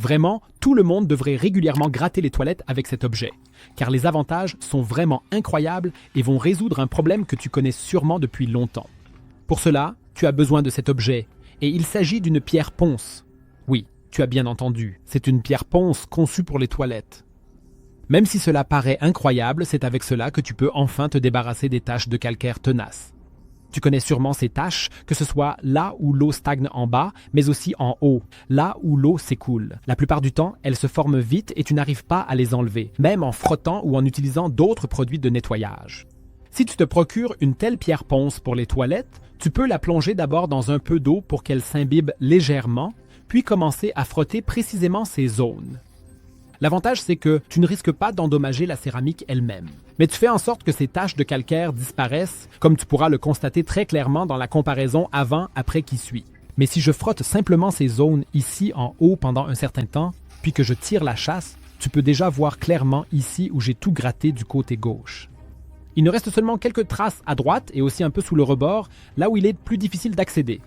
Vraiment, tout le monde devrait régulièrement gratter les toilettes avec cet objet, car les avantages sont vraiment incroyables et vont résoudre un problème que tu connais sûrement depuis longtemps. Pour cela, tu as besoin de cet objet, et il s'agit d'une pierre ponce. Oui, tu as bien entendu, c'est une pierre ponce conçue pour les toilettes. Même si cela paraît incroyable, c'est avec cela que tu peux enfin te débarrasser des taches de calcaire tenaces. Tu connais sûrement ces taches, que ce soit là où l'eau stagne en bas, mais aussi en haut, là où l'eau s'écoule. La plupart du temps, elles se forment vite et tu n'arrives pas à les enlever, même en frottant ou en utilisant d'autres produits de nettoyage. Si tu te procures une telle pierre ponce pour les toilettes, tu peux la plonger d'abord dans un peu d'eau pour qu'elle s'imbibe légèrement, puis commencer à frotter précisément ces zones. L'avantage, c'est que tu ne risques pas d'endommager la céramique elle-même. Mais tu fais en sorte que ces taches de calcaire disparaissent, comme tu pourras le constater très clairement dans la comparaison avant-après qui suit. Mais si je frotte simplement ces zones ici en haut pendant un certain temps, puis que je tire la chasse, tu peux déjà voir clairement ici où j'ai tout gratté du côté gauche. Il ne reste seulement quelques traces à droite et aussi un peu sous le rebord, là où il est plus difficile d'accéder.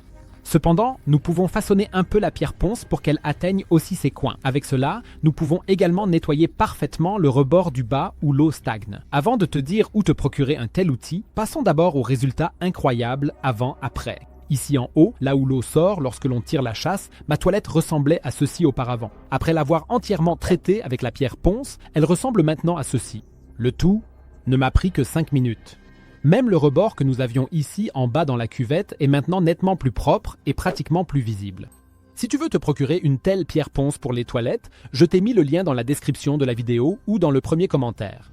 Cependant, nous pouvons façonner un peu la pierre ponce pour qu'elle atteigne aussi ses coins. Avec cela, nous pouvons également nettoyer parfaitement le rebord du bas où l'eau stagne. Avant de te dire où te procurer un tel outil, passons d'abord au résultat incroyable avant-après. Ici en haut, là où l'eau sort lorsque l'on tire la chasse, ma toilette ressemblait à ceci auparavant. Après l'avoir entièrement traitée avec la pierre ponce, elle ressemble maintenant à ceci. Le tout ne m'a pris que 5 minutes. Même le rebord que nous avions ici en bas dans la cuvette est maintenant nettement plus propre et pratiquement plus visible. Si tu veux te procurer une telle pierre ponce pour les toilettes, je t'ai mis le lien dans la description de la vidéo ou dans le premier commentaire.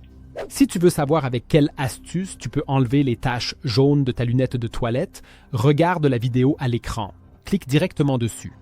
Si tu veux savoir avec quelle astuce tu peux enlever les taches jaunes de ta lunette de toilette, regarde la vidéo à l'écran. Clique directement dessus.